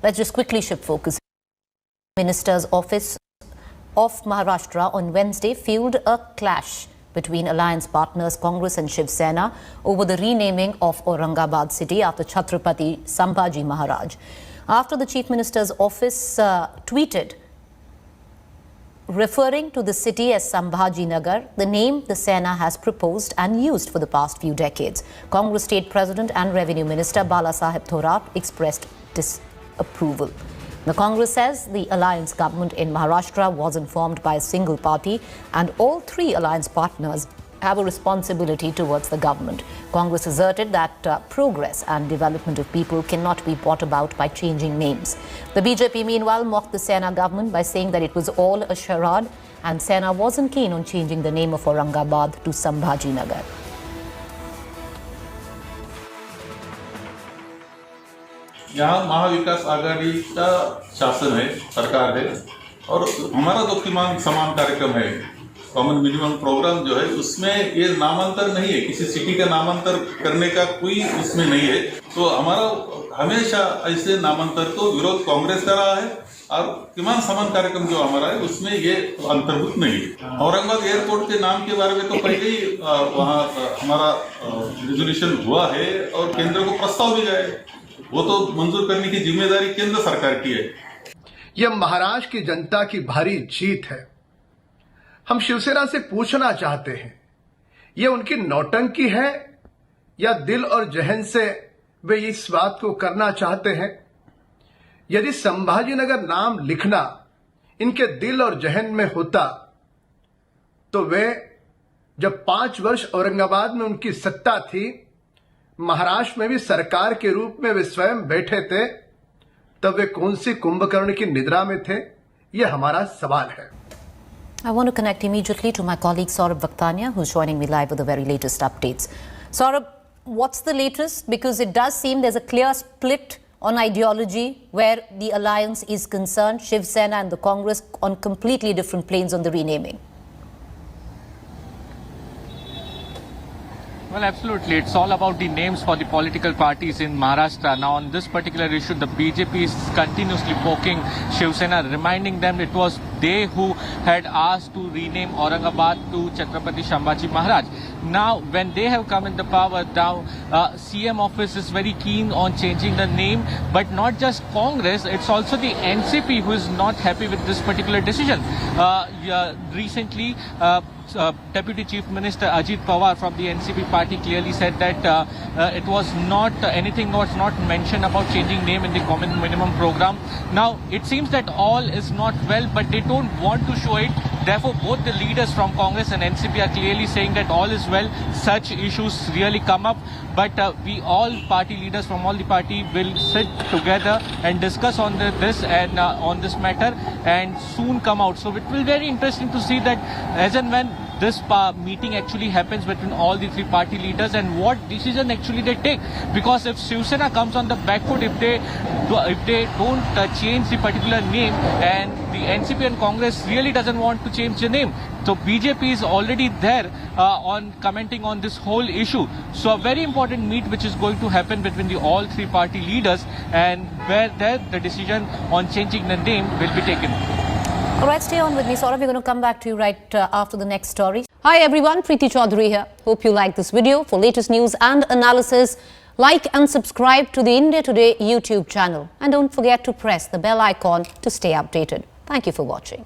Let's just quickly shift focus. Minister's office of Maharashtra on Wednesday fueled a clash between alliance partners Congress and Shiv Sena over the renaming of Aurangabad city after Chhatrapati Sambhaji Maharaj. After the Chief Minister's office tweeted referring to the city as Sambhaji Nagar, the name the Sena has proposed and used for the past few decades. Congress State President and Revenue Minister Balasaheb Thorat expressed disapproval. The Congress says the alliance government in Maharashtra wasn't formed by a single party and all three alliance partners have a responsibility towards the government. Congress asserted that progress and development of people cannot be brought about by changing names. The BJP meanwhile mocked the Sena government by saying that it was all a charade and Sena wasn't keen on changing the name of Aurangabad to Sambhaji Nagar. यहाँ महाविकास आघाड़ी का शासन है, सरकार है और हमारा जो किमान समान कार्यक्रम है, कॉमन मिनिमम प्रोग्राम जो है, उसमें ये नामांतर नहीं है, किसी सिटी का नामांतर करने का कोई उसमें नहीं है। तो हमारा हमेशा ऐसे नामांतर को विरोध कांग्रेस कर रहा है और किमान समान कार्यक्रम जो हमारा है उसमें ये अंतर्भुक्त नहीं है। औरंगाबाद एयरपोर्ट के नाम के बारे में तो पहले ही वहाँ हमारा रिजोल्यूशन हुआ है और केंद्र को प्रस्ताव भी गया है, वो तो मंजूर करने की जिम्मेदारी केंद्र सरकार की है। यह महाराष्ट्र की जनता की भारी जीत है। हम शिवसेना से पूछना चाहते हैं, यह उनकी नौटंकी है या दिल और जहन से वे इस बात को करना चाहते हैं? यदि संभाजीनगर नाम लिखना इनके दिल और जहन में होता तो वे जब 5 वर्ष औरंगाबाद में उनकी सत्ता थी, महाराष्ट्र में भी सरकार के रूप में वे स्वयं बैठे थे, तब वे कौन सी कुंभकर्ण की निद्रा में थे? यह हमारा सवाल है। I want to connect immediately to my colleague Saurabh Vakhtania, who's joining me live with the very latest updates. Saurabh, what's the latest? Because it does seem there's a clear split on ideology where the alliance is concerned, Shiv Sena and the Congress on completely different planes on the renaming. Well, absolutely. It's all about the names for the political parties in Maharashtra. Now, on this particular issue, the BJP is continuously poking Shiv Sena, reminding them it was they who had asked to rename Aurangabad to Chhatrapati Sambhaji Maharaj. Now, when they have come in the power, now CM office is very keen on changing the name, but not just Congress, it's also the NCP who is not happy with this particular decision. Recently, Deputy Chief Minister Ajit Pawar from the NCP party clearly said that it was not anything was not mentioned about changing name in the common minimum program. Now it seems that all is not well, but they don't want to show it. Therefore, both the leaders from Congress and NCP are clearly saying that all is well. Such issues really come up, but we all party leaders from all the party will sit together and discuss on this and on this matter and soon come out. So it will be very interesting to see that as and when this meeting actually happens between all the three party leaders and what decision actually they take. Because if Shiv Sena comes on the back foot, if they don't change the particular name, and the NCP and Congress really doesn't want to change the name, so BJP is already there on commenting on this whole issue. So a very important meet which is going to happen between the all three party leaders, and where the decision on changing the name will be taken. All right, stay on with me, Saurabh. We're going to come back to you right after the next story. Hi everyone, Preeti Chaudhary here. Hope you like this video. For latest news and analysis, like and subscribe to the India Today YouTube channel. And don't forget to press the bell icon to stay updated. Thank you for watching.